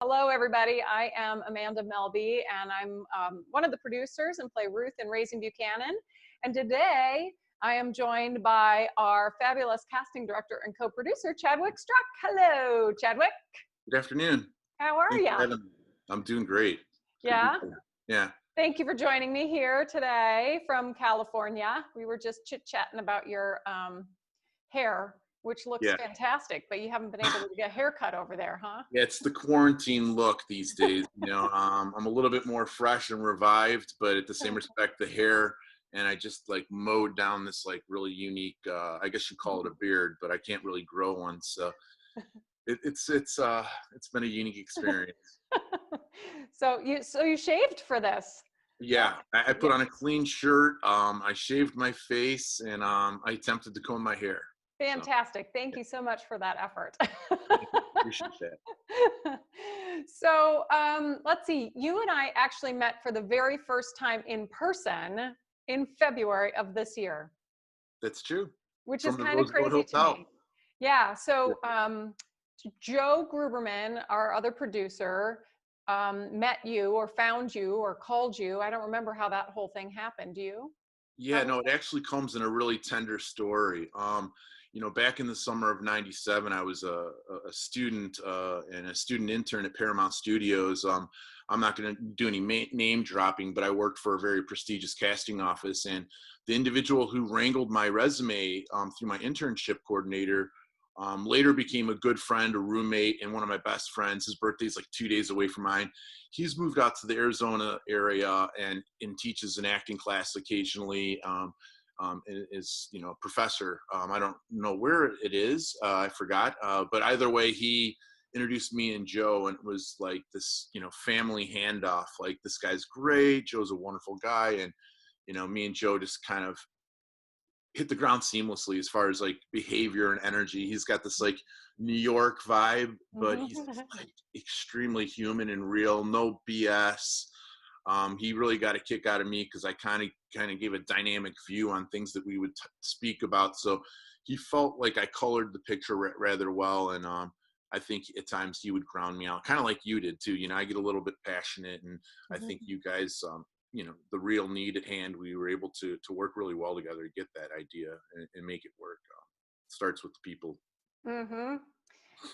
Hello, everybody. I am Amanda Melby, and I'm one of the producers and play Ruth in Raising Buchanan. And today, I am joined by our fabulous casting director and co-producer, Chadwick Struck. Hello, Chadwick. Good afternoon. How are you? I'm doing great. Yeah? Yeah. Thank you for joining me here today from California. We were just chit-chatting about your hair, which looks fantastic, but you haven't been able to get a haircut over there, huh? Yeah, it's the quarantine look these days. I'm a little bit more fresh and revived, but at the same respect, the hair, and I just like mowed down this like really unique, I guess you call it a beard, but I can't really grow one. So it's been a unique experience. So you shaved for this? Yeah, I put on a clean shirt. I shaved my face, and I attempted to comb my hair. Fantastic. Thank you so much for that effort. Appreciate that. So let's see. You and I actually met for the very first time in person in February of this year. That's true. Which is kind of crazy to me. Yeah. So Joe Gruberman, our other producer, met you or found you or called you. I don't remember how that whole thing happened. Do you? Yeah, no, it actually comes in a really tender story. Back in the summer of '97, I was a student and a student intern at Paramount Studios. I'm not going to do any name dropping, but I worked for a very prestigious casting office, and the individual who wrangled my resume through my internship coordinator later became a good friend, a roommate, and one of my best friends. His birthday's like 2 days away from mine. He's moved out to the Arizona area and teaches an acting class occasionally. Is a professor. I don't know where it is. I forgot. But either way, he introduced me and Joe, and it was like this, family handoff. Like, this guy's great. Joe's a wonderful guy, and me and Joe just kind of hit the ground seamlessly as far as like behavior and energy. He's got this like New York vibe, but he's like extremely human and real. No BS. He really got a kick out of me because I kind of gave a dynamic view on things that we would speak about. So he felt like I colored the picture rather well, and I think at times he would ground me out, kind of like you did too. I get a little bit passionate, and I think you guys, the real need at hand, we were able to work really well together to get that idea and make it work. It starts with the people.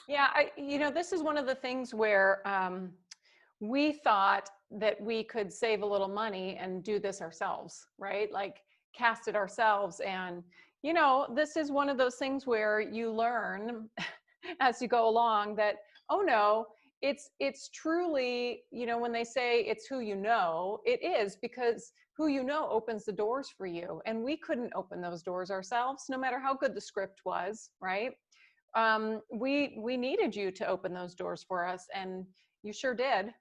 Yeah, this is one of the things where we thought that we could save a little money and do this ourselves, right? Like cast it ourselves. And, this is one of those things where you learn as you go along that, oh no, it's truly, when they say it's who you know, it is, because who you know opens the doors for you. And we couldn't open those doors ourselves, no matter how good the script was, right? We needed you to open those doors for us, and you sure did.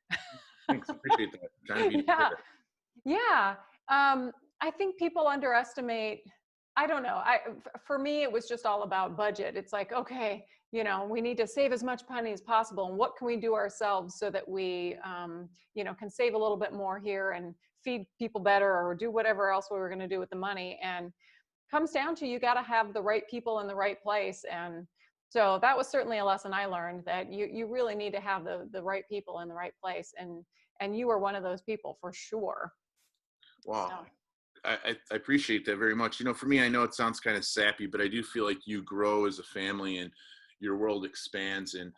Thanks, appreciate that. Trying to be yeah. I think people underestimate. I don't know. For me, it was just all about budget. It's like, okay, we need to save as much money as possible, and what can we do ourselves so that we, can save a little bit more here and feed people better, or do whatever else we were going to do with the money. And comes down to, you got to have the right people in the right place. And so that was certainly a lesson I learned, that you really need to have the right people in the right place. And you were one of those people for sure. Wow. So. I appreciate that very much. For me, I know it sounds kind of sappy, but I do feel like you grow as a family and your world expands. And,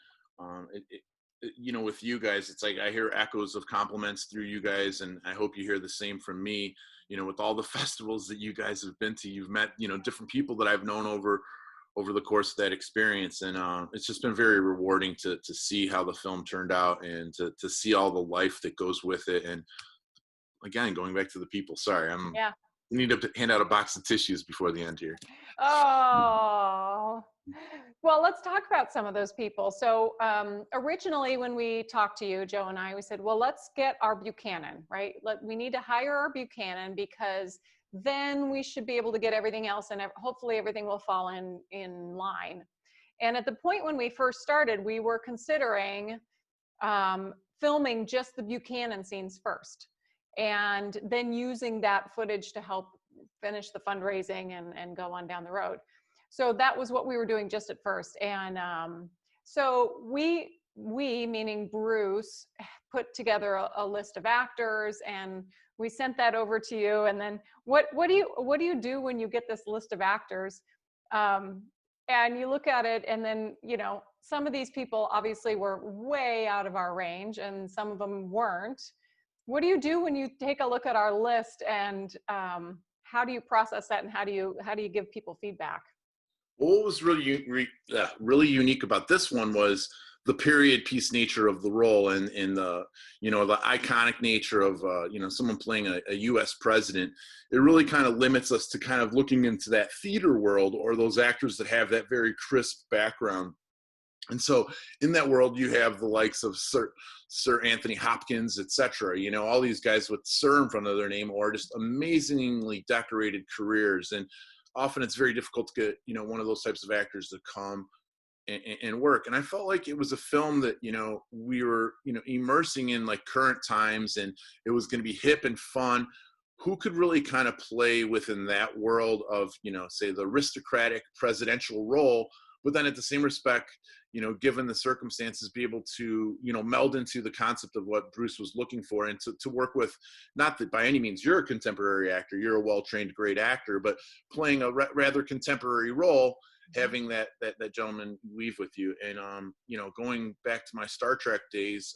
with you guys, it's like I hear echoes of compliments through you guys, and I hope you hear the same from me. With all the festivals that you guys have been to, you've met, different people that I've known over the course of that experience. And it's just been very rewarding to see how the film turned out, and to see all the life that goes with it. And again, going back to the people, sorry, we need to hand out a box of tissues before the end here. Oh, well, let's talk about some of those people. So originally when we talked to you, Joe and I, we said, well, let's get our Buchanan, right? We need to hire our Buchanan, because then we should be able to get everything else, and hopefully everything will fall in line. And at the point when we first started, we were considering filming just the Buchanan scenes first, and then using that footage to help finish the fundraising and go on down the road. So that was what we were doing just at first. And so we we, meaning Bruce, put together a list of actors, and we sent that over to you. And then what do you do when you get this list of actors? And you look at it, and then, you know, some of these people obviously were way out of our range, and some of them weren't. What do you do when you take a look at our list, and how do you process that, and how do you give people feedback? What was really unique about this one was the period piece nature of the role, and the, you know, the iconic nature of you know, someone playing a U.S. president. It really kind of limits us to kind of looking into that theater world, or those actors that have that very crisp background. And so in that world, you have the likes of Sir Anthony Hopkins, etc. You know, all these guys with Sir in front of their name, or just amazingly decorated careers. And often it's very difficult to get, you know, one of those types of actors to come and work. And I felt like it was a film that, you know, we were, you know, immersing in like current times, and it was going to be hip and fun. Who could really kind of play within that world of, you know, say the aristocratic presidential role, but then at the same respect, you know, given the circumstances, be able to, you know, meld into the concept of what Bruce was looking for, and to work with, not that by any means you're a contemporary actor, you're a well-trained, great actor, but playing a rather contemporary role, having that gentleman weave with you. And, you know, going back to my Star Trek days,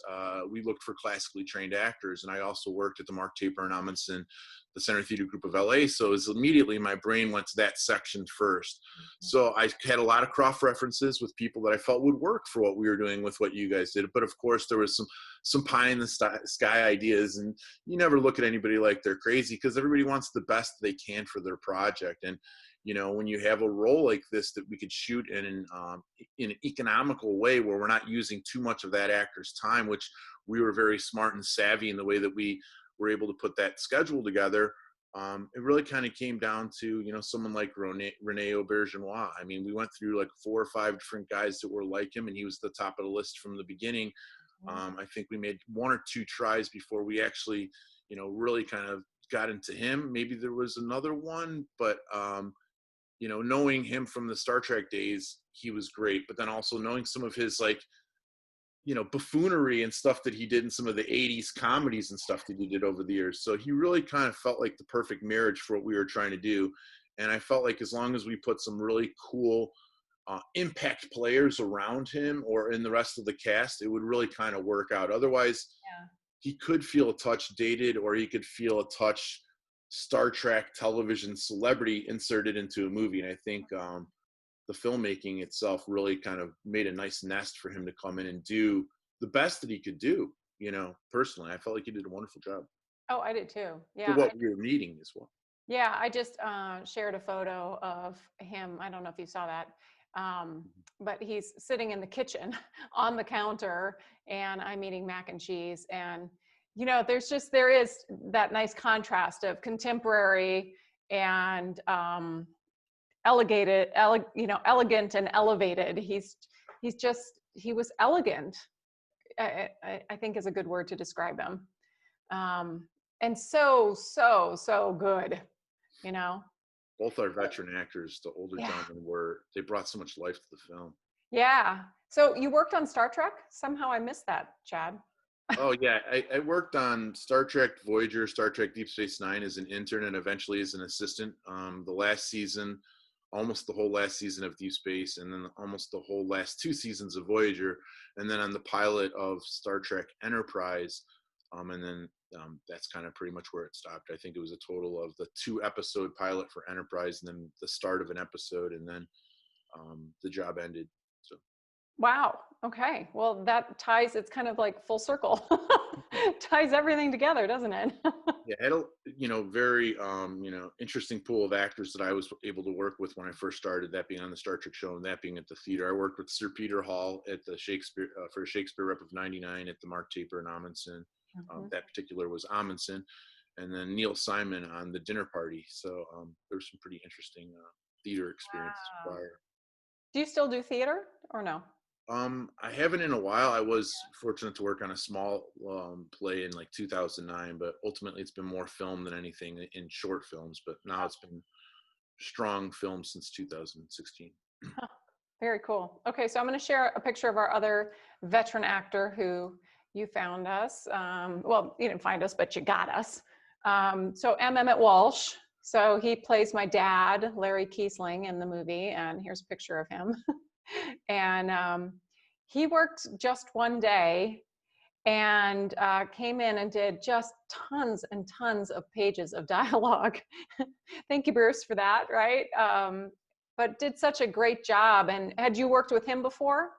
we looked for classically trained actors, and I also worked at the Mark Taper and Amundsen, the Center Theater Group of LA. So it was immediately my brain went to that section first. So I had a lot of cross references with people that I felt would work for what we were doing with what you guys did. But of course, there was some pie in the sky ideas, and you never look at anybody like they're crazy, because everybody wants the best they can for their project. And you know, when you have a role like this that we could shoot in an economical way, where we're not using too much of that actor's time, which we were very smart and savvy in the way that we were able to put that schedule together. It really kind of came down to, you know, someone like Rene Aubergenois. I mean, we went through like 4 or 5 different guys that were like him, and he was the top of the list from the beginning. I think we made 1 or 2 tries before we actually, you know, really kind of got into him. Maybe there was another one, but you know, knowing him from the Star Trek days, he was great. But then also knowing some of his, like, you know, buffoonery and stuff that he did in some of the 80s comedies and stuff that he did over the years. So he really kind of felt like the perfect marriage for what we were trying to do. And I felt like as long as we put some really cool impact players around him or in the rest of the cast, it would really kind of work out. Otherwise, he could feel a touch dated, or he could feel a touch Star Trek television celebrity inserted into a movie. And I think the filmmaking itself really kind of made a nice nest for him to come in and do the best that he could do. You know, personally, I felt like he did a wonderful job. Oh, I did too. Yeah. For what we were needing as well. Yeah, I just shared a photo of him. I don't know if you saw that, but he's sitting in the kitchen on the counter, and I'm eating mac and cheese. And, you know, there is that nice contrast of contemporary and elegant and elevated. He was elegant, I think is a good word to describe him. And so good, you know. Both our veteran actors, the older gentlemen, they brought so much life to the film. Yeah. So you worked on Star Trek? Somehow I missed that, Chad. Oh yeah, I worked on Star Trek Voyager, Star Trek Deep Space Nine as an intern, and eventually as an assistant. The last season, almost the whole last season of Deep Space, and then almost the whole last 2 seasons of Voyager, and then on the pilot of Star Trek Enterprise, and then that's kind of pretty much where it stopped. I think it was a total of the 2-episode pilot for Enterprise, and then the start of an episode, and then the job ended. So. Wow. Okay. Well, that ties, it's kind of like full circle. Ties everything together, doesn't it? Yeah, had a, you know, very you know, interesting pool of actors that I was able to work with when I first started, that being on the Star Trek show and that being at the theater. I worked with Sir Peter Hall at the Shakespeare for Shakespeare Rep of '99 at the Mark Taper and Amundsen. That particular was Amundsen, and then Neil Simon on The Dinner Party. So there was some pretty interesting theater experiences prior. Do you still do theater or no? I haven't in a while. I was fortunate to work on a small play in like 2009, but ultimately it's been more film than anything in short films. But now it's been strong film since 2016. Very cool. Okay, so I'm going to share a picture of our other veteran actor who you found us. Well, you didn't find us, but you got us. So M. Emmett Walsh. So he plays my dad, Larry Kiesling, in the movie, and here's a picture of him. And he worked just one day and came in and did just tons and tons of pages of dialogue. Thank you, Bruce, for that, right? But did such a great job. And had you worked with him before?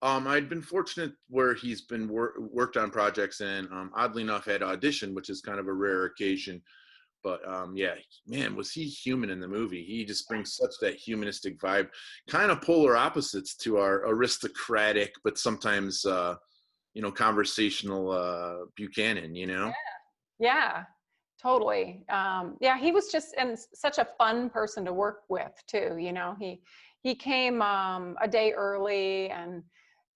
I'd been fortunate where he's been worked on projects, and oddly enough had Audition, which is kind of a rare occasion. But yeah, man, was he human in the movie. He just brings such that humanistic vibe, kind of polar opposites to our aristocratic, but sometimes, conversational Buchanan, Yeah, totally. Yeah, he was just and such a fun person to work with too. He came a day early and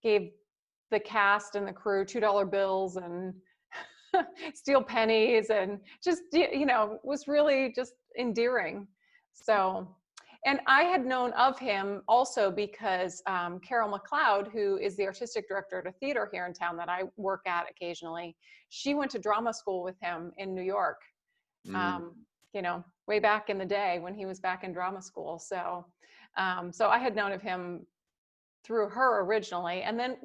gave the cast and the crew $2 bills and steel pennies and just was really just endearing. So, and I had known of him also because Carol McLeod, who is the artistic director at a theater here in town that I work at occasionally, she went to drama school with him in New York, Mm. way back in the day when he was back in drama school. So I had known of him through her originally. And then,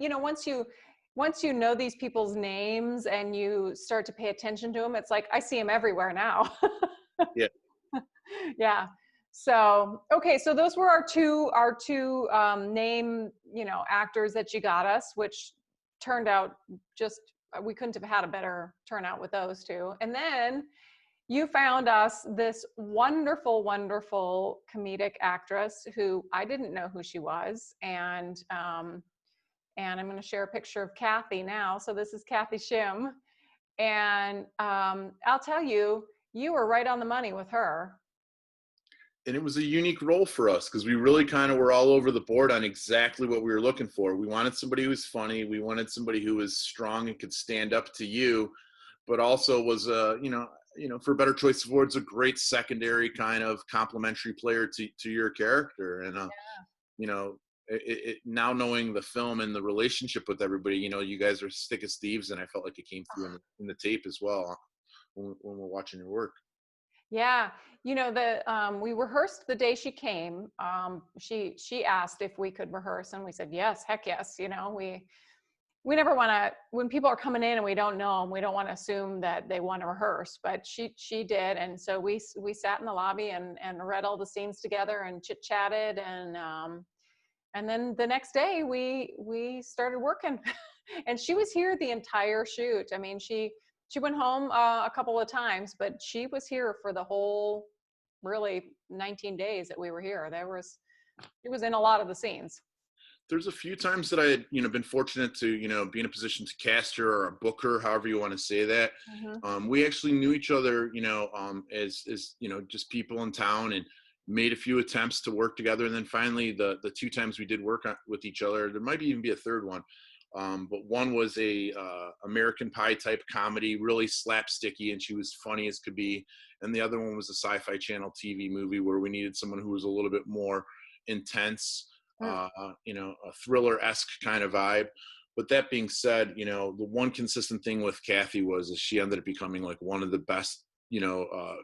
once you know these people's names and you start to pay attention to them, it's like, I see them everywhere now. Yeah. Yeah. So, okay. So those were our two name, actors that you got us, which turned out we couldn't have had a better turnout with those two. And then you found us this wonderful, wonderful comedic actress who I didn't know who she was. And I'm going to share a picture of Kathy now. So this is Kathy Shim. And I'll tell you, you were right on the money with her. And it was a unique role for us because we really kind of were all over the board on exactly what we were looking for. We wanted somebody who was funny. We wanted somebody who was strong and could stand up to you, but also was for a better choice of words, a great secondary kind of complimentary player to your character. And now knowing the film and the relationship with everybody, you guys are thick as thieves, and I felt like it came through in the tape as well when we're watching your work. Yeah, we rehearsed the day she came. She asked if we could rehearse, and we said yes, heck yes. We never want to, when people are coming in and we don't know them, we don't want to assume that they want to rehearse. But she did, and so we sat in the lobby and read all the scenes together and chit chatted, and then the next day we started working, and she was here the entire shoot. I mean, she went home a couple of times, but she was here for the whole, really 19 days that we were here. She was in a lot of the scenes. There's a few times that I had, been fortunate to, be in a position to cast her or book her, however you want to say that. Mm-hmm. We actually knew each other, as just people in town, and made a few attempts to work together. And then finally, the two times we did work with each other, there might even be a third one. But one was a American Pie type comedy, really slapsticky, and she was funny as could be. And the other one was a Sci-Fi Channel TV movie where we needed someone who was a little bit more intense, a thriller-esque kind of vibe. But that being said, the one consistent thing with Kathy is she ended up becoming like one of the best,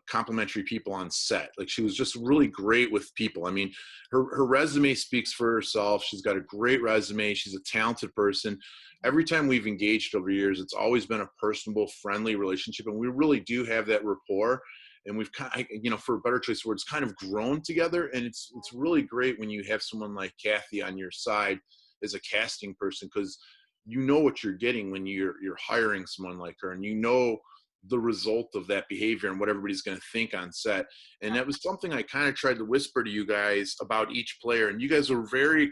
complimentary people on set. Like, she was just really great with people. I mean, her resume speaks for herself. She's got a great resume. She's a talented person. Every time we've engaged over years, it's always been a personable, friendly relationship. And we really do have that rapport. And we've kind of, for a better choice of words, kind of grown together. And it's really great when you have someone like Kathy on your side as a casting person, because you know what you're getting when you're hiring someone like her, and the result of that behavior and what everybody's going to think on set. And that was something I kind of tried to whisper to you guys about each player. And you guys were very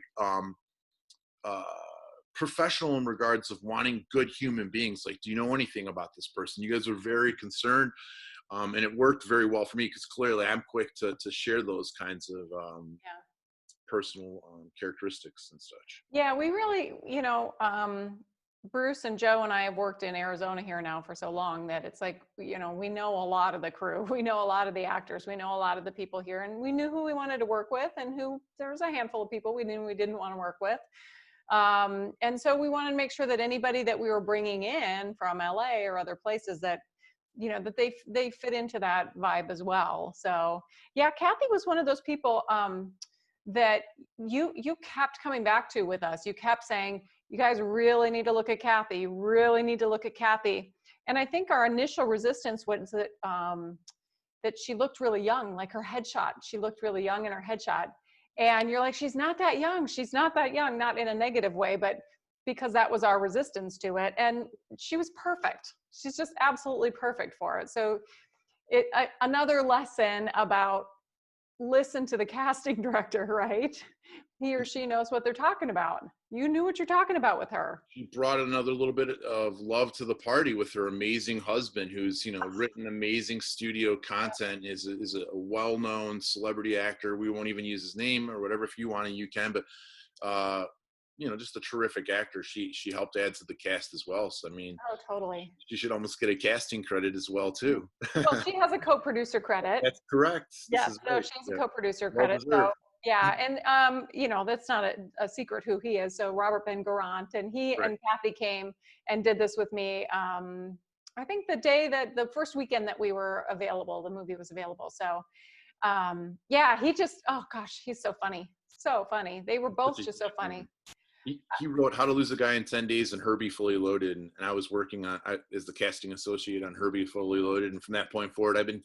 professional in regards of wanting good human beings. Like, do you know anything about this person? You guys were very concerned. And it worked very well for me because clearly I'm quick to share those kinds of personal characteristics and such. Yeah, we really, Bruce and Joe and I have worked in Arizona here now for so long that it's like, you know, we know a lot of the crew, we know a lot of the actors, we know a lot of the people here, and we knew who we wanted to work with and who there was a handful of people we knew we didn't want to work with. And so we wanted to make sure that anybody that we were bringing in from LA or other places that, you know, that they fit into that vibe as well. So yeah, Kathy was one of those people that you kept coming back to with us. You kept saying, you guys really need to look at Kathy. You really need to look at Kathy. And I think our initial resistance was that she looked really young, like her headshot. She looked really young in her headshot. And you're like, she's not that young. She's not that young, not in a negative way, but because that was our resistance to it. And she was perfect. She's just absolutely perfect for it. So another lesson about listen to the casting director, right? He or she knows what they're talking about. You knew what you're talking about with her. She brought another little bit of love to the party with her amazing husband, who's, you know, written amazing studio content, is a well-known celebrity actor. We won't even use his name or whatever. If you want to, you can, but you know, just a terrific actor. She helped add to the cast as well. So I mean, Oh, totally. she should almost get a casting credit as well too. Well, she has a co-producer credit. That's correct. Yeah, This is so right. she's a Yeah. co-producer Well credit. So deserved. yeah, and you know, that's not a secret who he is. So Robert Ben Garant, and he Right. and Kathy came and did this with me. I think the day that the first weekend that we were available, the movie was available. So yeah, he just, oh gosh, he's so funny. So funny. They were both just so funny. He wrote How to Lose a Guy in 10 Days and Herbie Fully Loaded. And I was working as the casting associate on Herbie Fully Loaded. And from that point forward, I've been,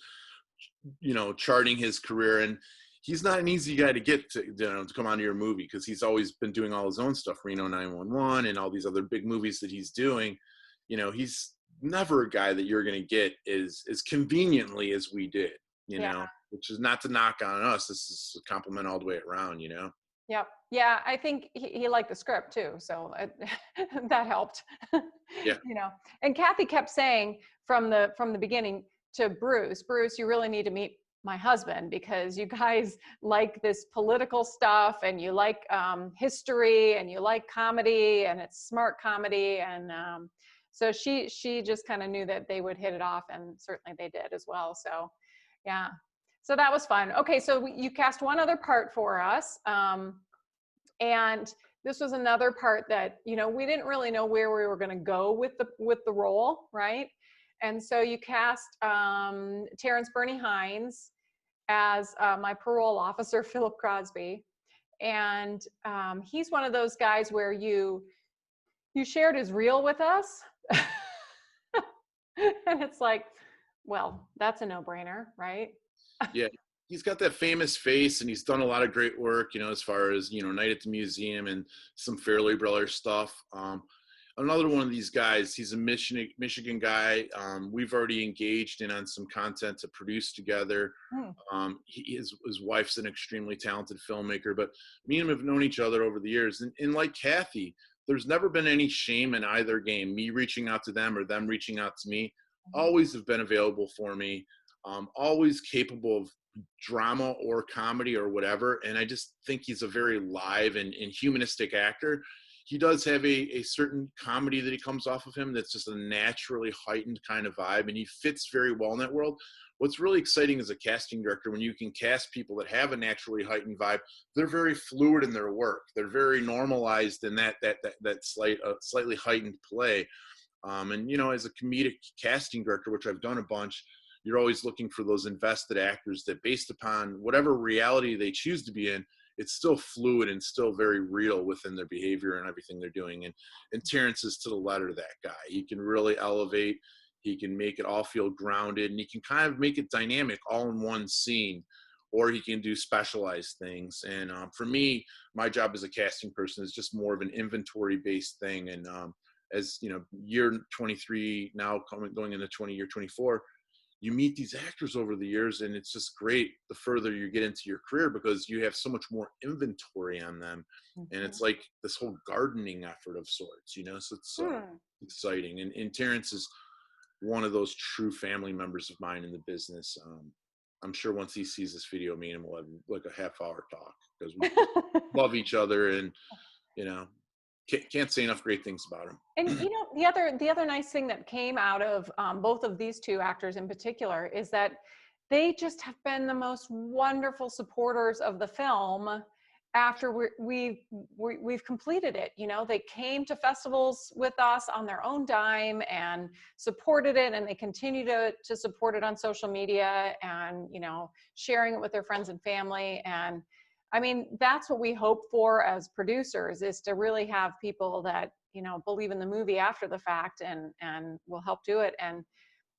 you know, charting his career. And he's not an easy guy to get to, you know, to come onto your movie, because he's always been doing all his own stuff, Reno 911 and all these other big movies that he's doing. You know, he's never a guy that you're going to get as conveniently as we did, you know, which is not to knock on us. This is a compliment all the way around, you know? Yep. Yeah, I think he liked the script too, so that helped. Yeah. You know, and Kathy kept saying from the beginning to Bruce, you really need to meet my husband, because you guys like this political stuff and you like history and you like comedy, and it's smart comedy, and so she just kind of knew that they would hit it off, and certainly they did as well. So yeah. So that was fun. Okay, so you cast one other part for us, and this was another part that, you know, we didn't really know where we were going to go with the role, right? And so you cast Terrence Bernie Hines as my parole officer, Philip Crosby, and he's one of those guys where you shared his reel with us, and it's like, well, that's a no-brainer, right? Yeah, he's got that famous face, and he's done a lot of great work, you know, as far as, you know, Night at the Museum and some Fairly Brother stuff. Another one of these guys, he's a Michigan guy. We've already engaged in on some content to produce together. His wife's an extremely talented filmmaker, but me and him have known each other over the years. And like Kathy, there's never been any shame in either game, me reaching out to them or them reaching out to me. Always have been available for me. Always capable of drama or comedy or whatever. And I just think he's a very live and humanistic actor. He does have a certain comedy that he comes off of him that's just a naturally heightened kind of vibe, and he fits very well in that world. What's really exciting as a casting director, when you can cast people that have a naturally heightened vibe, they're very fluid in their work. They're very normalized in that slightly heightened play. And, you know, as a comedic casting director, which I've done a bunch, you're always looking for those invested actors that, based upon whatever reality they choose to be in, it's still fluid and still very real within their behavior and everything they're doing. And Terrence is to the letter that guy. He can really elevate. He can make it all feel grounded, and he can kind of make it dynamic all in one scene, or he can do specialized things. And for me, my job as a casting person is just more of an inventory-based thing. And as you know, year 23 now, going into year 24, you meet these actors over the years, and it's just great the further you get into your career, because you have so much more inventory on them. And it's like this whole gardening effort of sorts, you know, so it's exciting. And Terrence is one of those true family members of mine in the business. I'm sure once he sees this video, me and him will have like a half-hour talk, because we love each other, and, you know, can't say enough great things about him. And the other nice thing that came out of both of these two actors in particular is that they just have been the most wonderful supporters of the film after we've completed it. They came to festivals with us on their own dime and supported it, and they continue to support it on social media and sharing it with their friends and family. And I mean, that's what we hope for as producers, is to really have people that believe in the movie after the fact and will help do it. And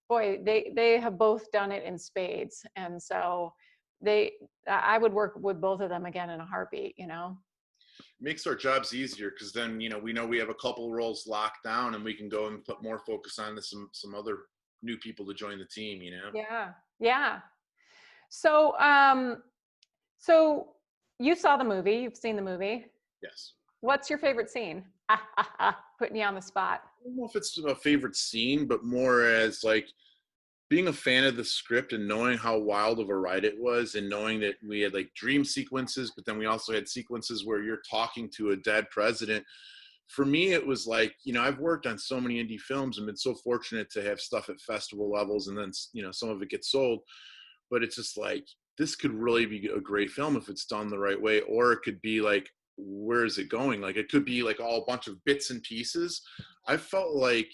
boy, they have both done it in spades. And so I would work with both of them again in a heartbeat. Makes our jobs easier, because then we know we have a couple roles locked down, and we can go and put more focus on to some other new people to join the team. Yeah. So so you saw the movie, you've seen the movie. Yes. What's your favorite scene? Putting you on the spot. I don't know if it's a favorite scene, but more as like being a fan of the script and knowing how wild of a ride it was, and knowing that we had like dream sequences, but then we also had sequences where you're talking to a dead president. For me, it was like, I've worked on so many indie films and been so fortunate to have stuff at festival levels, and then, some of it gets sold, but it's just like, this could really be a great film if it's done the right way, or it could be like, where is it going? Like, it could be like all a bunch of bits and pieces. I felt like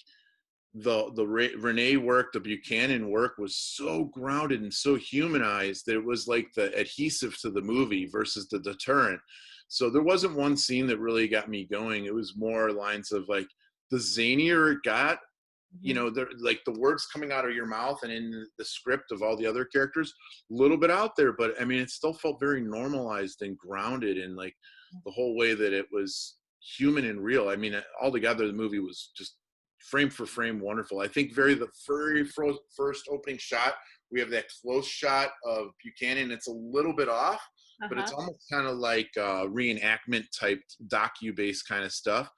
the Renee work, the Buchanan work was so grounded and so humanized that it was like the adhesive to the movie versus the deterrent. So there wasn't one scene that really got me going. It was more lines of like, the zanier it got, like the words coming out of your mouth and in the script of all the other characters, a little bit out there, but I mean, it still felt very normalized and grounded, and like the whole way that it was human and real. I mean, altogether, the movie was just frame for frame wonderful. I think the very first opening shot, we have that close shot of Buchanan. It's a little bit off, but it's almost kind of like reenactment type docu-based kind of stuff.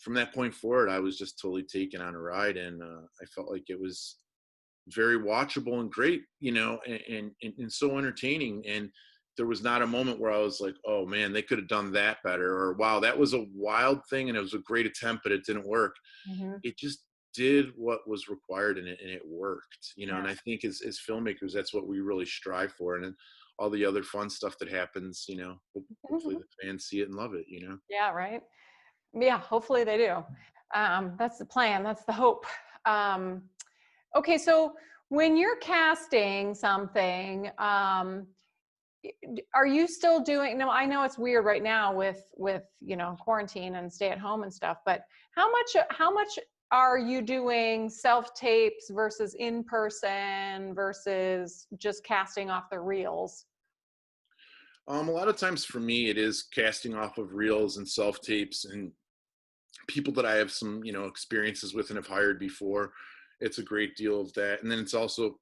From that point forward, I was just totally taken on a ride, and I felt like it was very watchable and great, and so entertaining. And there was not a moment where I was like, oh man, they could have done that better, or wow, that was a wild thing and it was a great attempt, but it didn't work. It just did what was required in it, and it worked, And I think as filmmakers, that's what we really strive for. And then all the other fun stuff that happens, hopefully the fans see it and love it, Yeah, right. Yeah, hopefully they do. That's the plan. That's the hope. Okay, so when you're casting something, are you still doing? No, I know it's weird right now with quarantine and stay at home and stuff. But how much are you doing self tapes versus in person versus just casting off the reels? A lot of times for me, it is casting off of reels and self tapes and people that I have some, experiences with and have hired before. It's a great deal of that. And then it's also,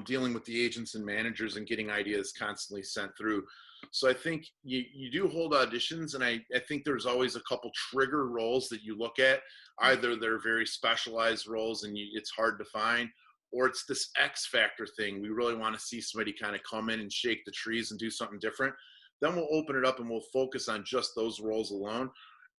dealing with the agents and managers and getting ideas constantly sent through. So I think you do hold auditions, and I think there's always a couple trigger roles that you look at. Either they're very specialized roles and it's hard to find, or it's this X factor thing. We really want to see somebody kind of come in and shake the trees and do something different. Then we'll open it up and we'll focus on just those roles alone.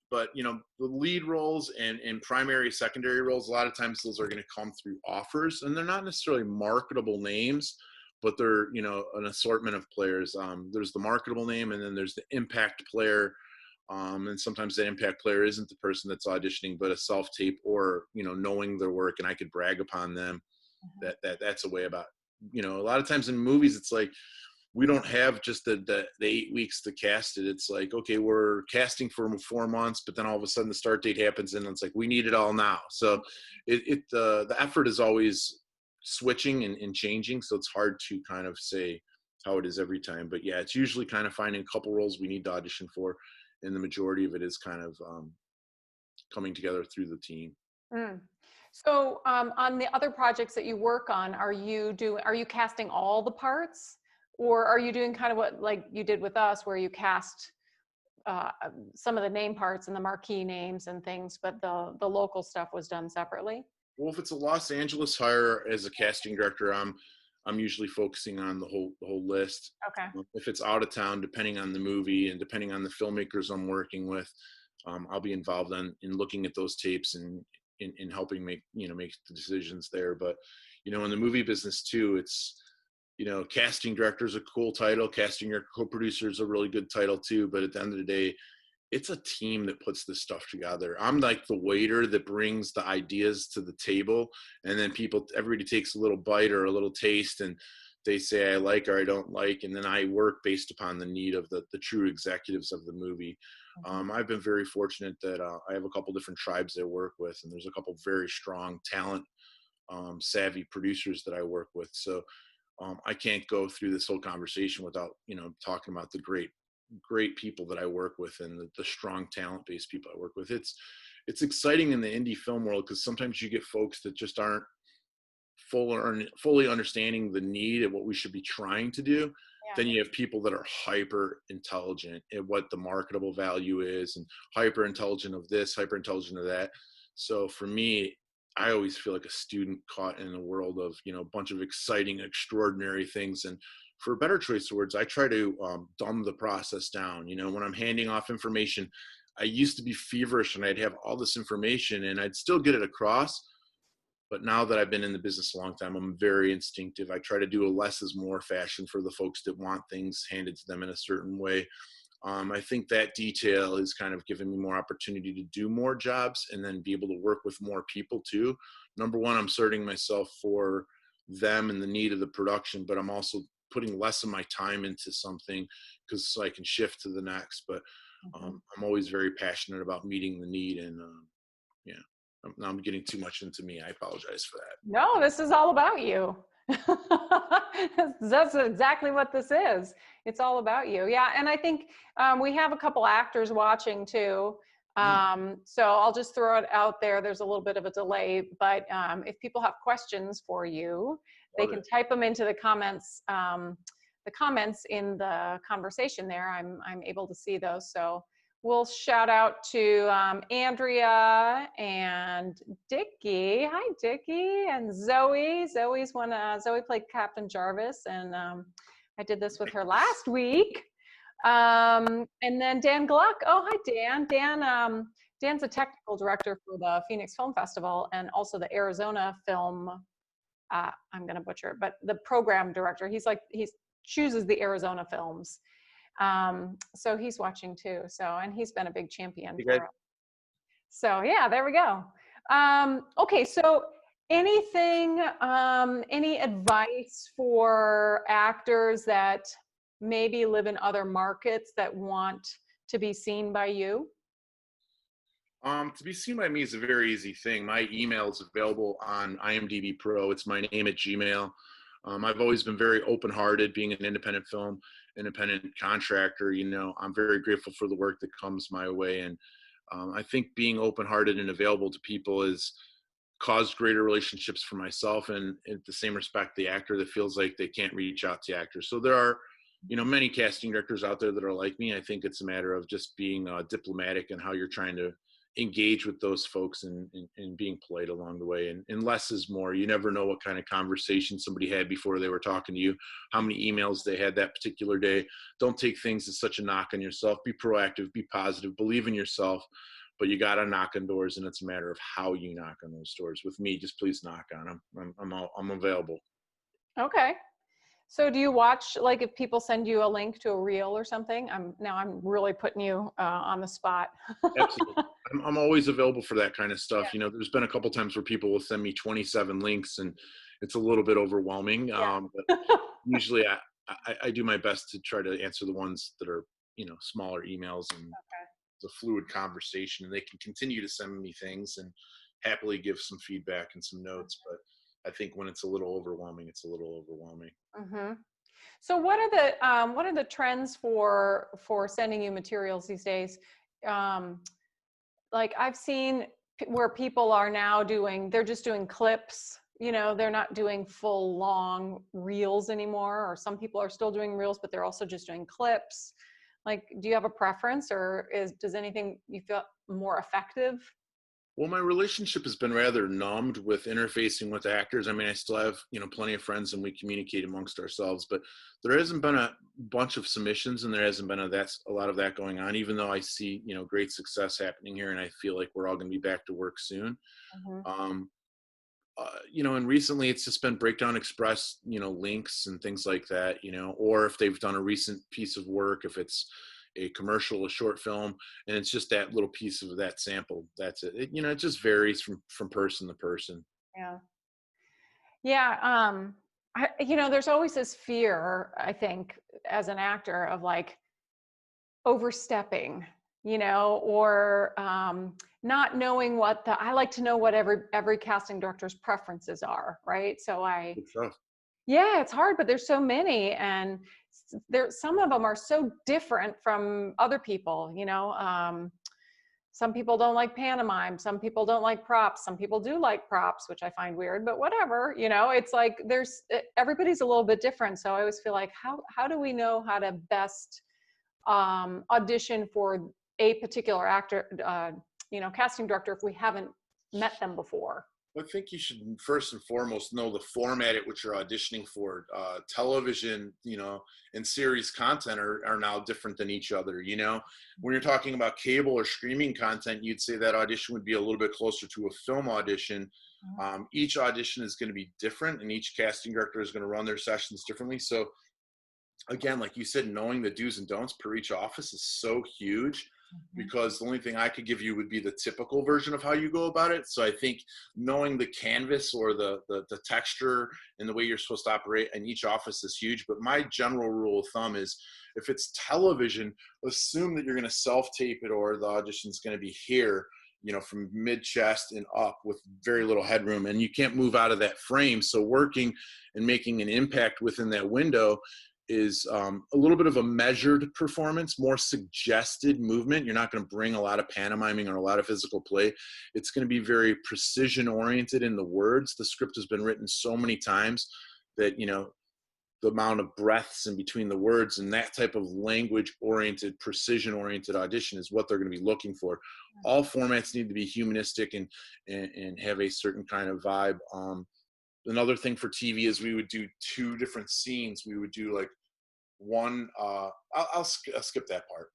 But, the lead roles and primary, secondary roles, a lot of times those are going to come through offers, and they're not necessarily marketable names, but they're, an assortment of players. There's the marketable name, and then there's the impact player. And sometimes that impact player isn't the person that's auditioning, but a self-tape or, knowing their work, and I could brag upon them. That's a way about, a lot of times in movies, it's like, we don't have just the 8 weeks to cast it. It's like, okay, we're casting for 4 months, but then all of a sudden the start date happens and it's like, we need it all now. So the effort is always switching and changing. So it's hard to kind of say how it is every time, but yeah, it's usually kind of finding a couple roles we need to audition for. And the majority of it is kind of coming together through the team. So on the other projects that you work on, are you casting all the parts? Or are you doing kind of what like you did with us, where you cast some of the name parts and the marquee names and things, but the local stuff was done separately? Well, if it's a Los Angeles hire as a casting director, I'm usually focusing on the whole list. Okay. If it's out of town, depending on the movie and depending on the filmmakers I'm working with, I'll be involved in looking at those tapes and in helping make make the decisions there. But in the movie business too, it's casting director is a cool title. Casting your co-producer is a really good title too. But at the end of the day, it's a team that puts this stuff together. I'm like the waiter that brings the ideas to the table, and then everybody takes a little bite or a little taste, and they say I like or I don't like, and then I work based upon the need of the true executives of the movie. I've been very fortunate that I have a couple different tribes I work with, and there's a couple very strong, talent, savvy producers that I work with. So I can't go through this whole conversation without talking about the great people that I work with and the strong talent-based people I work with. It's exciting in the indie film world because sometimes you get folks that just aren't fully understanding the need of what we should be trying to do. Yeah. Then you have people that are hyper intelligent at what the marketable value is, and hyper intelligent of this, hyper intelligent of that. So for me, I always feel like a student caught in a world of a bunch of exciting, extraordinary things. And for a better choice of words, I try to dumb the process down. When I'm handing off information, I used to be feverish and I'd have all this information and I'd still get it across. But now that I've been in the business a long time, I'm very instinctive. I try to do a less is more fashion for the folks that want things handed to them in a certain way. I think that detail is kind of giving me more opportunity to do more jobs and then be able to work with more people too. Number one, I'm asserting myself for them and the need of the production, but I'm also putting less of my time into something so I can shift to the next. But I'm always very passionate about meeting the need, and now I'm getting too much into me. I apologize for that. No, this is all about you. That's exactly what this is. It's all about you. Yeah. And I think we have a couple actors watching too. So I'll just throw it out there. There's a little bit of a delay, but if people have questions for you, they can type them into the comments in the conversation there. I'm able to see those. So we'll shout out to Andrea and Dickie. Hi, Dickie. And Zoe. Zoe played Captain Jarvis, and I did this with her last week. And then Dan Gluck. Oh, hi, Dan. Dan's a technical director for the Phoenix Film Festival and also the Arizona Film. I'm going to butcher it, but the program director. He chooses the Arizona films. So he's watching too. And he's been a big champion for us. So yeah, there we go. Okay. So anything, any advice for actors that maybe live in other markets that want to be seen by you? To be seen by me is a very easy thing. My email is available on IMDb Pro. It's my name at Gmail. I've always been very open-hearted, being an independent contractor. I'm very grateful for the work that comes my way. And I think being open-hearted and available to people has caused greater relationships for myself, and at the same respect, the actor that feels like they can't reach out to actors. So there are, many casting directors out there that are like me. I think it's a matter of just being diplomatic and how you're trying to engage with those folks and being polite along the way, and less is more. You never know what kind of conversation somebody had before they were talking to you, how many emails they had that particular day. Don't take things as such a knock on yourself. Be proactive, be positive, believe in yourself, but you got to knock on doors, and it's a matter of how you knock on those doors. With me, just please knock on them. I'm available. Okay. So do you watch, like, if people send you a link to a reel or something? I'm really putting you on the spot. Absolutely. I'm always available for that kind of stuff. Yeah. There's been a couple times where people will send me 27 links, and it's a little bit overwhelming. Yeah. But usually I do my best to try to answer the ones that are, smaller emails, and it's a fluid conversation, and they can continue to send me things and happily give some feedback and some notes. But I think when it's a little overwhelming, it's a little overwhelming. Mm-hmm. So what are the trends for sending you materials these days? Like I've seen where people are now they're just doing clips. They're not doing full long reels anymore, or some people are still doing reels, but they're also just doing clips. Like, do you have a preference, or does anything you feel more effective? Well, my relationship has been rather numbed with interfacing with actors. I mean, I still have, plenty of friends and we communicate amongst ourselves, but there hasn't been a bunch of submissions and there hasn't been a lot of that going on, even though I see, great success happening here and I feel like we're all going to be back to work soon. Mhm. Um, and recently it's just been Breakdown Express, links and things like that, or if they've done a recent piece of work, if it's a commercial, a short film, and it's just that little piece of that sample. That's it. It just varies from person to person. Yeah. Yeah. There's always this fear, I think, as an actor of like overstepping, or not knowing I like to know what every casting director's preferences are, right? Good stuff. Yeah, it's hard, but there's so many, and some of them are so different from other people. Some people don't like pantomime, some people don't like props, some people do like props, which I find weird, but whatever. It's like everybody's a little bit different. So I always feel like how do we know how to best audition for a particular actor, casting director, if we haven't met them before? I think you should first and foremost know the format at which you're auditioning for. Television, and series content are now different than each other. When you're talking about cable or streaming content, you'd say that audition would be a little bit closer to a film audition. Each audition is going to be different, and each casting director is going to run their sessions differently. So, again, like you said, knowing the do's and don'ts per each office is so huge. Because the only thing I could give you would be the typical version of how you go about it. So I think knowing the canvas or the texture and the way you're supposed to operate in each office is huge. But my general rule of thumb is if it's television, assume that you're going to self-tape it or the audition is going to be here, from mid-chest and up with very little headroom, and you can't move out of that frame. So working and making an impact within that window is a little bit of a measured performance, more suggested movement. You're not going to bring a lot of pantomiming or a lot of physical play. It's going to be very precision oriented in the words. The script has been written so many times that, the amount of breaths in between the words and that type of language oriented, precision oriented audition is what they're going to be looking for. All formats need to be humanistic and have a certain kind of vibe. Another thing for TV is we would do two different scenes. We would do like one, I'll skip that part.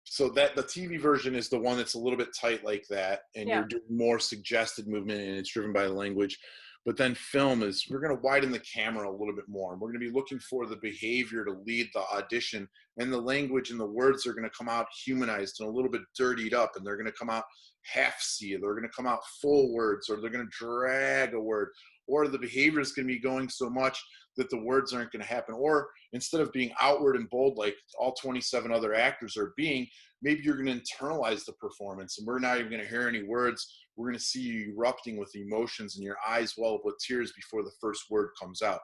So that the TV version is the one that's a little bit tight like that, and you're doing more suggested movement and it's driven by the language. But then film is, we're going to widen the camera a little bit more. We're going to be looking for the behavior to lead the audition, and the language and the words are going to come out humanized and a little bit dirtied up, and they're going to come out half C, they're going to come out full words, or they're going to drag a word, or the behavior is going to be going so much that the words aren't going to happen. Or instead of being outward and bold like all 27 other actors are being, maybe you're going to internalize the performance and we're not even going to hear any words. We're going to see you erupting with emotions and your eyes well up with tears before the first word comes out.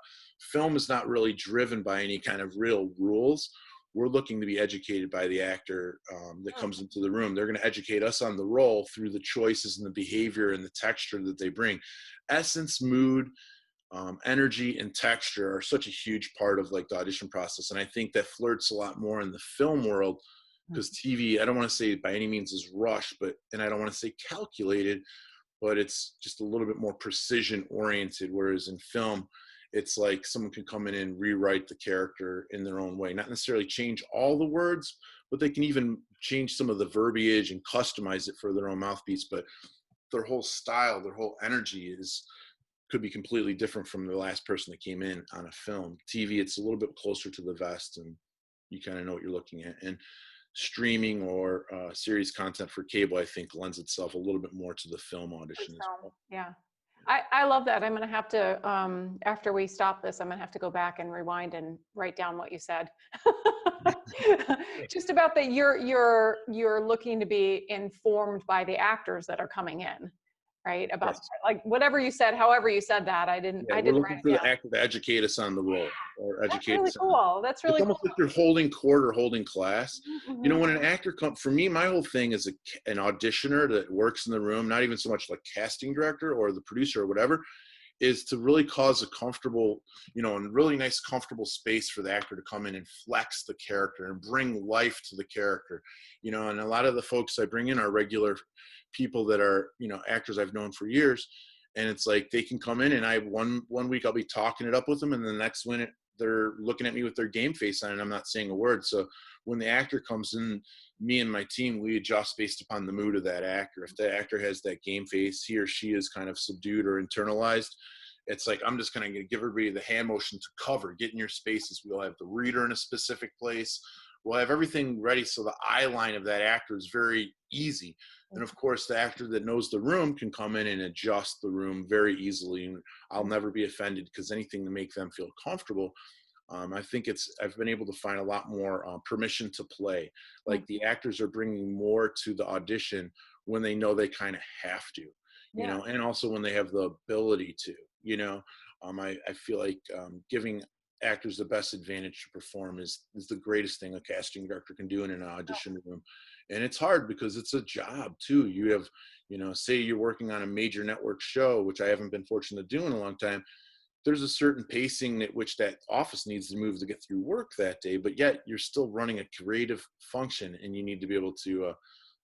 Film is not really driven by any kind of real rules. We're looking to be educated by the actor that comes into the room. They're going to educate us on the role through the choices and the behavior and the texture that they bring. Essence, mood, energy, and texture are such a huge part of like the audition process. And I think that flirts a lot more in the film world, because TV, I don't want to say by any means is rushed, and I don't want to say calculated, but it's just a little bit more precision oriented. Whereas in film, it's like someone can come in and rewrite the character in their own way, not necessarily change all the words, but they can even change some of the verbiage and customize it for their own mouthpiece. But their whole style, their whole energy could be completely different from the last person that came in on a film. TV, it's a little bit closer to the vest and you kind of know what you're looking at. And streaming or series content for cable, I think, lends itself a little bit more to the film audition as well. Yeah. I love that. I'm going to have to, after we stop this, I'm going to have to go back and rewind and write down what you said. Just about that you're looking to be informed by the actors that are coming in, right? About like whatever you said, however you said that. I didn't we're looking for the actor to educate us on the role or educate us. That's really cool. That's really cool. It's almost like you're holding court or holding class. When an actor comes, for me, my whole thing is an auditioner that works in the room, not even so much like casting director or the producer or whatever. is to really cause a comfortable, and really nice, comfortable space for the actor to come in and flex the character and bring life to the character, and a lot of the folks I bring in are regular people that are, actors I've known for years. And it's like, they can come in and one week I'll be talking it up with them, and the next minute they're looking at me with their game face on and I'm not saying a word. So when the actor comes in, me and my team, we adjust based upon the mood of that actor. If the actor has that game face, he or she is kind of subdued or internalized, it's like, I'm just going to give everybody the hand motion to cover, get in your spaces. We'll have the reader in a specific place. We'll have everything ready so the eye line of that actor is very easy. And of course, the actor that knows the room can come in and adjust the room very easily. And I'll never be offended, because anything to make them feel comfortable. I think I've been able to find a lot more permission to play. Like, the actors are bringing more to the audition when they know they kind of have to, and also when they have the ability to, I feel like giving actors the best advantage to perform is the greatest thing a casting director can do in an audition room. And it's hard because it's a job too. You have, say you're working on a major network show, which I haven't been fortunate to do in a long time. There's a certain pacing at which that office needs to move to get through work that day, but yet you're still running a creative function, and you need to be able to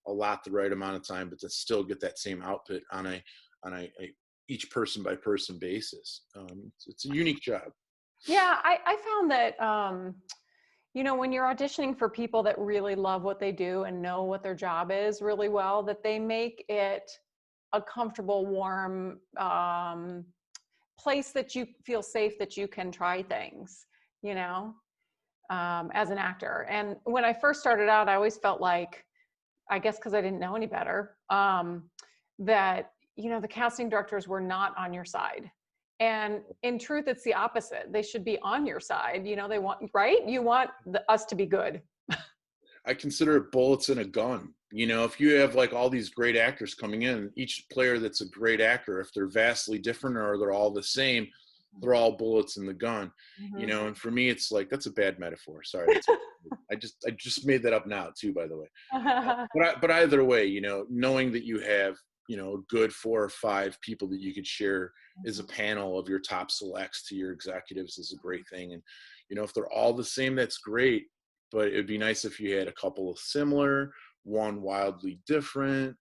allot the right amount of time, but to still get that same output on a each person by person basis. It's a unique job. Yeah, I found that, when you're auditioning for people that really love what they do and know what their job is really well, that they make it a comfortable, warm place that you feel safe, that you can try things, as an actor. And when I first started out, I always felt like, I guess because I didn't know any better, that, the casting directors were not on your side. And in truth, it's the opposite. They should be on your side. They want, right? You want us to be good. I consider it bullets in a gun. If you have like all these great actors coming in, each player that's a great actor, if they're vastly different or they're all the same, they're all bullets in the gun. Mm-hmm. And for me, it's like, that's a bad metaphor. Sorry. I just made that up now too, by the way. But either way, knowing that you have, a good 4 or 5 people that you could share as a panel of your top selects to your executives is a great thing. And, if they're all the same, that's great. But it'd be nice if you had a couple of similar, one wildly different,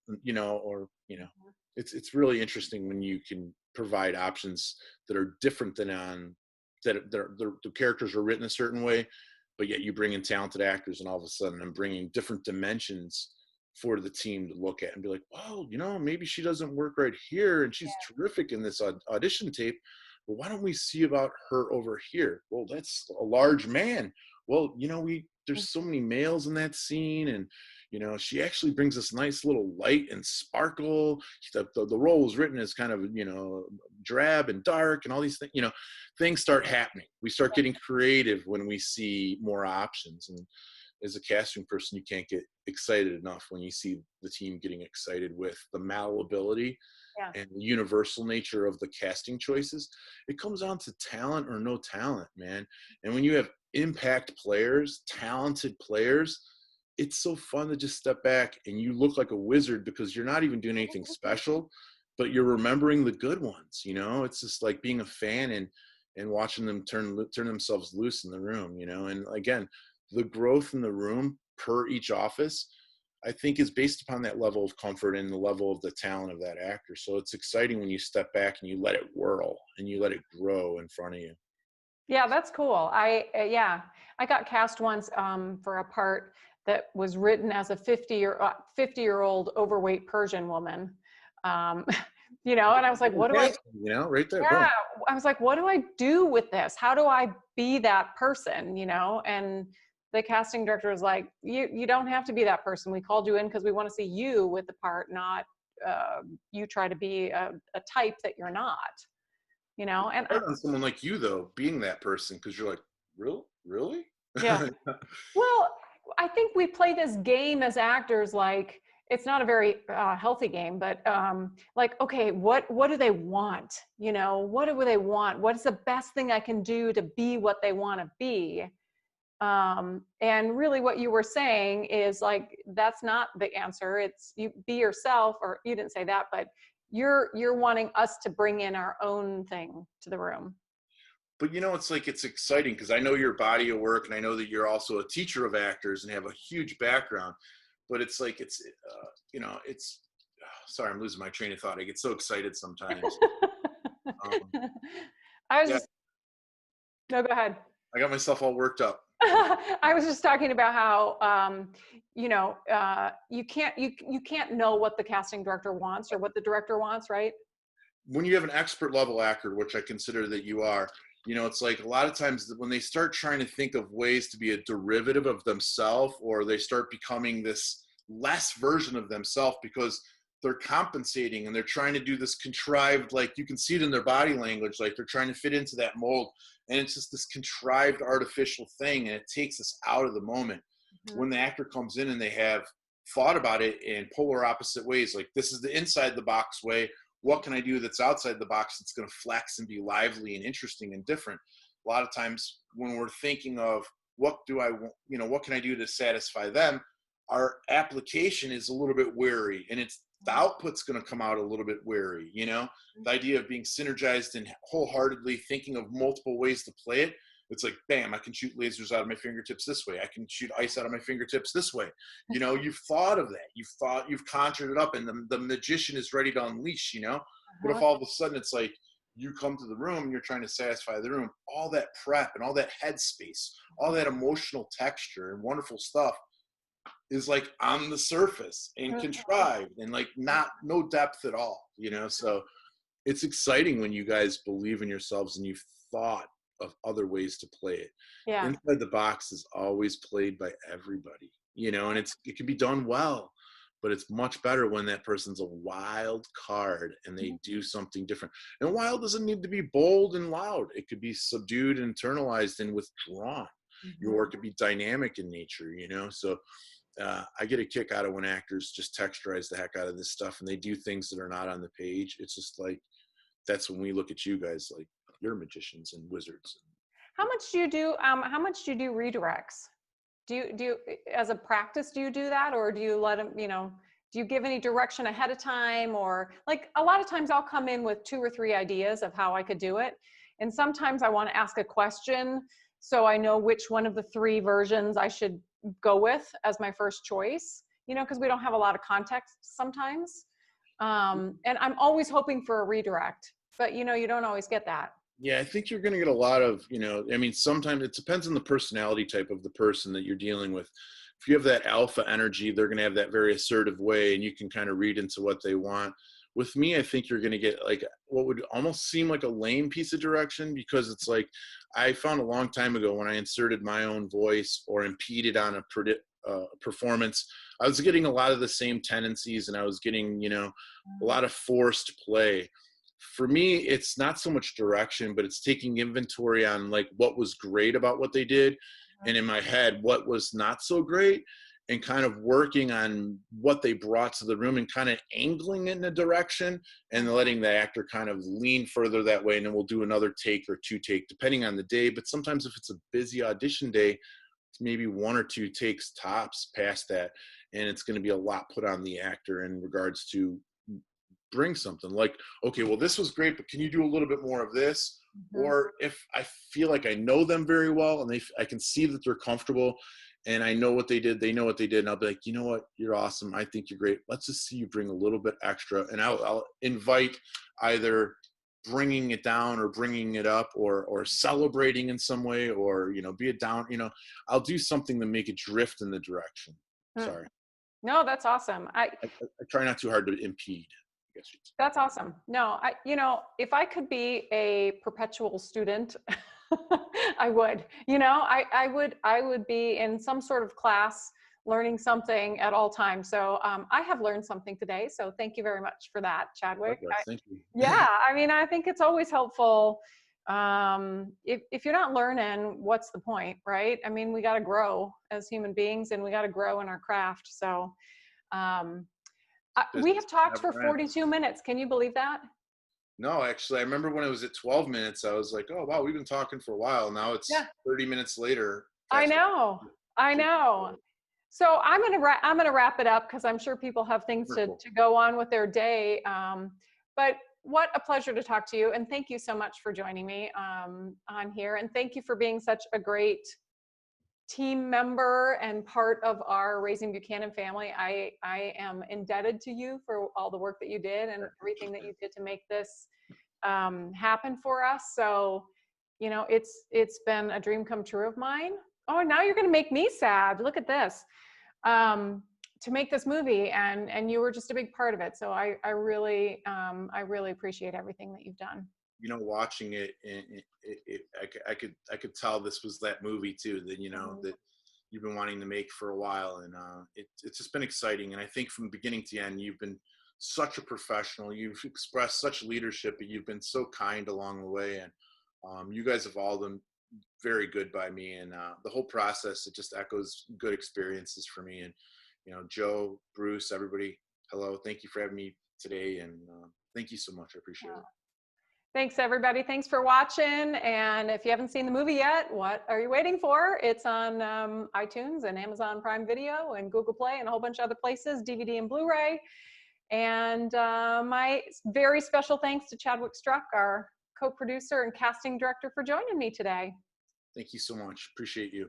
it's really interesting when you can provide options that are different than the characters are written a certain way, but yet you bring in talented actors, and all of a sudden I'm bringing different dimensions for the team to look at and be like, oh, maybe she doesn't work right here and she's terrific in this audition tape. Well, why don't we see about her over here? Well, that's a large man. Well, there's so many males in that scene, and she actually brings this nice little light and sparkle. The role was written as kind of drab and dark, and all these things. Things start happening. We start getting creative when we see more options. And as a casting person, you can't get excited enough when you see the team getting excited with the malleability and the universal nature of the casting choices. It comes down to talent or no talent, man. And when you have impact players, talented players, it's so fun to just step back and you look like a wizard because you're not even doing anything special, but you're remembering the good ones. It's just like being a fan and watching them turn themselves loose in the room, and again, the growth in the room per each office, I think, is based upon that level of comfort and the level of the talent of that actor. So it's exciting when you step back and you let it whirl and you let it grow in front of you. Yeah, that's cool. I got cast once for a part that was written as a 50-year-old overweight Persian woman. And I was like, what do I, right there. yeah, Boom. I was like, what do I do with this? How do I be that person, And the casting director was like, you don't have to be that person. We called you in because we want to see you with the part, not you try to be a type that you're not, And on someone like you, though, being that person, because you're like, really? Yeah. Well, I think we play this game as actors, like, it's not a very healthy game, but like, okay, what do they want? What do they want? What's the best thing I can do to be what they want to be? And really what you were saying is like, that's not the answer. It's you be yourself, or you didn't say that, but you're wanting us to bring in our own thing to the room. But it's like, it's exciting because I know your body of work, and I know that you're also a teacher of actors and have a huge background. But it's like, it's sorry, I'm losing my train of thought. I get so excited sometimes. I was Yeah, just, no, go ahead. I got myself all worked up. I was just talking about how, you can't know what the casting director wants or what the director wants, right? When you have an expert level actor, which I consider that you are, it's like a lot of times when they start trying to think of ways to be a derivative of themselves, or they start becoming this less version of themselves because they're compensating and they're trying to do this contrived, like you can see it in their body language, like they're trying to fit into that mold. And it's just this contrived artificial thing. And it takes us out of the moment. Mm-hmm. When the actor comes in and they have thought about it in polar opposite ways, like this is the inside the box way. What can I do that's outside the box that's going to flex and be lively and interesting and different? A lot of times when we're thinking of what do I want, what can I do to satisfy them? Our application is a little bit wary, and it's the output's going to come out a little bit wary. The idea of being synergized and wholeheartedly thinking of multiple ways to play it. It's like, bam, I can shoot lasers out of my fingertips this way. I can shoot ice out of my fingertips this way. You've thought of that. You've conjured it up, and the magician is ready to unleash, But if all of a sudden it's like you come to the room and you're trying to satisfy the room, all that prep and all that headspace, all that emotional texture and wonderful stuff is like on the surface and contrived and like no depth at all, So it's exciting when you guys believe in yourselves and you've thought of other ways to play it. Yeah. Inside the box is always played by everybody, and it can be done well, but it's much better when that person's a wild card and they do something different. And wild doesn't need to be bold and loud. It could be subdued, internalized, and withdrawn. Your work could be dynamic in nature, So I get a kick out of when actors just texturize the heck out of this stuff and they do things that are not on the page. It's just like, that's when we look at you guys like you're magicians and wizards. How much do you do? How much do you do redirects? Do you as a practice, do you do that, or do you let them, do you give any direction ahead of time? Or like a lot of times I'll come in with 2 or 3 ideas of how I could do it. And sometimes I want to ask a question so I know which one of the 3 versions I should go with as my first choice, because we don't have a lot of context sometimes. And I'm always hoping for a redirect, but you don't always get that. Yeah, I think you're going to get a lot of, sometimes it depends on the personality type of the person that you're dealing with. If you have that alpha energy, they're going to have that very assertive way, and you can kind of read into what they want. With me, I think you're going to get like what would almost seem like a lame piece of direction, because it's like I found a long time ago when I inserted my own voice or impeded on a performance, I was getting a lot of the same tendencies, and I was getting, a lot of forced play. For me, it's not so much direction, but it's taking inventory on like what was great about what they did, and in my head, what was not so great, and kind of working on what they brought to the room and kind of angling it in a direction and letting the actor kind of lean further that way. And then we'll do another take or 2 take depending on the day. But sometimes if it's a busy audition day, it's maybe 1 or 2 takes tops past that. And it's going to be a lot put on the actor in regards to bring something like, okay, well, this was great, but can you do a little bit more of this? Or if I feel like I know them very well and I can see that they're comfortable and I know what they did, they know what they did, and I'll be like, you know what, you're awesome, I think you're great, let's just see you bring a little bit extra, and I'll invite either bringing it down or bringing it up or celebrating in some way, or be it down, I'll do something to make it drift in the direction. Sorry. No, that's awesome. I try not too hard to impede. That's awesome. No, if I could be a perpetual student, I would, I would be in some sort of class learning something at all times. So I have learned something today. So thank you very much for that, Chadwick. Thank you. Yeah. I think it's always helpful. If you're not learning, what's the point, right? We got to grow as human beings, and we got to grow in our craft. So, we have talked for 42 minutes. Can you believe that? No, actually, I remember when it was at 12 minutes, I was like, oh, wow, we've been talking for a while. Now it's 30 minutes later. I know. So I'm going to wrap it up because I'm sure people have things to go on with their day. But what a pleasure to talk to you. And thank you so much for joining me on here. And thank you for being such a great team member and part of our Raising Buchanan family. I am indebted to you for all the work that you did and everything that you did to make this happen for us. So, you know, it's been a dream come true of mine. Oh, now you're going to make me sad. Look at this. To make this movie, and you were just a big part of it. So I really appreciate everything that you've done. You know, watching it, I could tell this was that movie too, that, you know, that you've been wanting to make for a while. And it's just been exciting. And I think from beginning to end, you've been such a professional. You've expressed such leadership, but you've been so kind along the way. And you guys have all done very good by me. And the whole process, it just echoes good experiences for me. And, you know, Joe, Bruce, everybody, hello. Thank you for having me today. And thank you so much. I appreciate it. Thanks, everybody. Thanks for watching. And if you haven't seen the movie yet, what are you waiting for? It's on iTunes and Amazon Prime Video and Google Play and a whole bunch of other places, DVD and Blu-ray. And my very special thanks to Chadwick Struck, our co-producer and casting director, for joining me today. Thank you so much. Appreciate you.